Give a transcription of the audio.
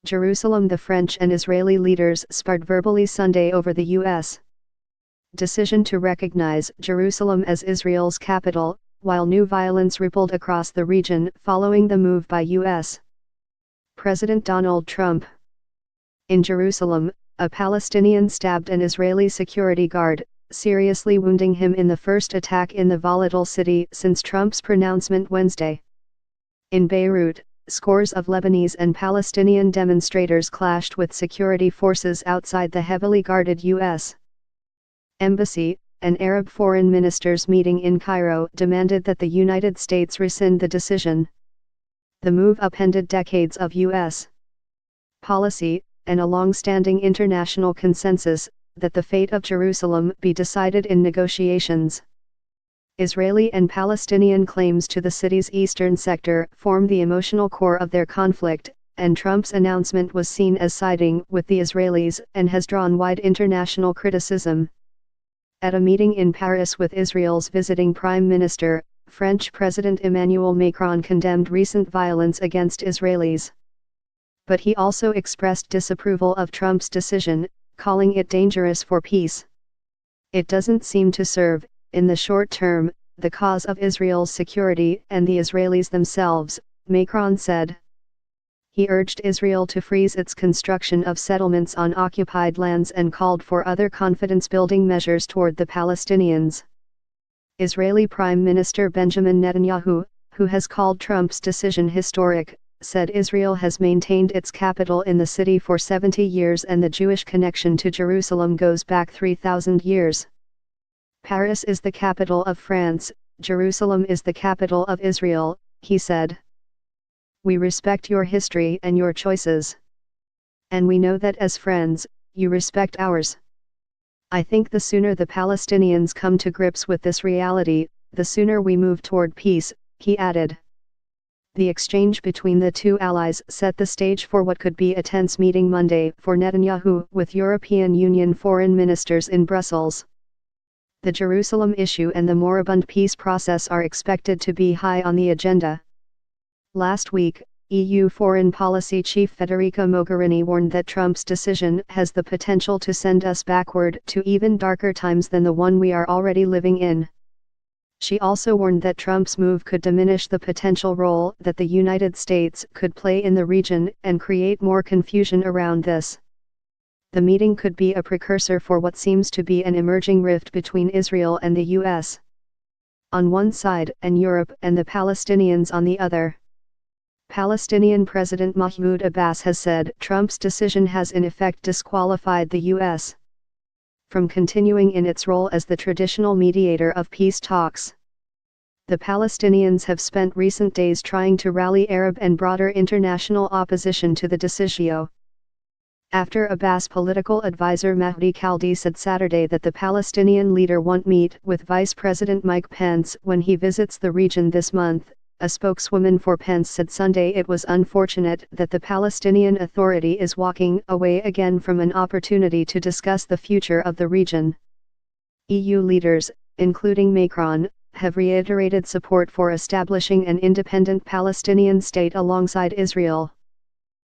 Jerusalem. The French and Israeli leaders sparred verbally Sunday over the U.S. decision to recognize Jerusalem as Israel's capital, while new violence rippled across the region following the move by U.S. President Donald Trump. In Jerusalem, a Palestinian stabbed an Israeli security guard, seriously wounding him in the first attack in the volatile city since Trump's pronouncement Wednesday. In Beirut, scores of Lebanese and Palestinian demonstrators clashed with security forces outside the heavily guarded U.S. Embassy. An Arab foreign ministers meeting in Cairo demanded that the United States rescind the decision. The move upended decades of U.S. policy, and a long-standing international consensus, that the fate of Jerusalem be decided in negotiations. Israeli and Palestinian claims to the city's eastern sector form the emotional core of their conflict, and Trump's announcement was seen as siding with the Israelis and has drawn wide international criticism. At a meeting in Paris with Israel's visiting Prime Minister, French President Emmanuel Macron condemned recent violence against Israelis. But he also expressed disapproval of Trump's decision, calling it dangerous for peace. It doesn't seem to serve, in the short term, the cause of Israel's security and the Israelis themselves, Macron said. He urged Israel to freeze its construction of settlements on occupied lands and called for other confidence-building measures toward the Palestinians. Israeli Prime Minister Benjamin Netanyahu, who has called Trump's decision historic, said Israel has maintained its capital in the city for 70 years and the Jewish connection to Jerusalem goes back 3,000 years. Paris is the capital of France, Jerusalem is the capital of Israel, he said. We respect your history and your choices. And we know that as friends, you respect ours. I think the sooner the Palestinians come to grips with this reality, the sooner we move toward peace, he added. The exchange between the two allies set the stage for what could be a tense meeting Monday for Netanyahu with European Union foreign ministers in Brussels. The Jerusalem issue and the moribund peace process are expected to be high on the agenda. Last week, EU Foreign Policy Chief Federica Mogherini warned that Trump's decision has the potential to send us backward to even darker times than the one we are already living in. She also warned that Trump's move could diminish the potential role that the United States could play in the region and create more confusion around this. The meeting could be a precursor for what seems to be an emerging rift between Israel and the U.S. on one side and Europe and the Palestinians on the other. Palestinian President Mahmoud Abbas has said Trump's decision has in effect disqualified the U.S. from continuing in its role as the traditional mediator of peace talks. The Palestinians have spent recent days trying to rally Arab and broader international opposition to the decisio. After Abbas' political advisor Mahdi Khaldi said Saturday that the Palestinian leader won't meet with Vice President Mike Pence when he visits the region this month, a spokeswoman for Pence said Sunday it was unfortunate that the Palestinian Authority is walking away again from an opportunity to discuss the future of the region. EU leaders, including Macron, have reiterated support for establishing an independent Palestinian state alongside Israel.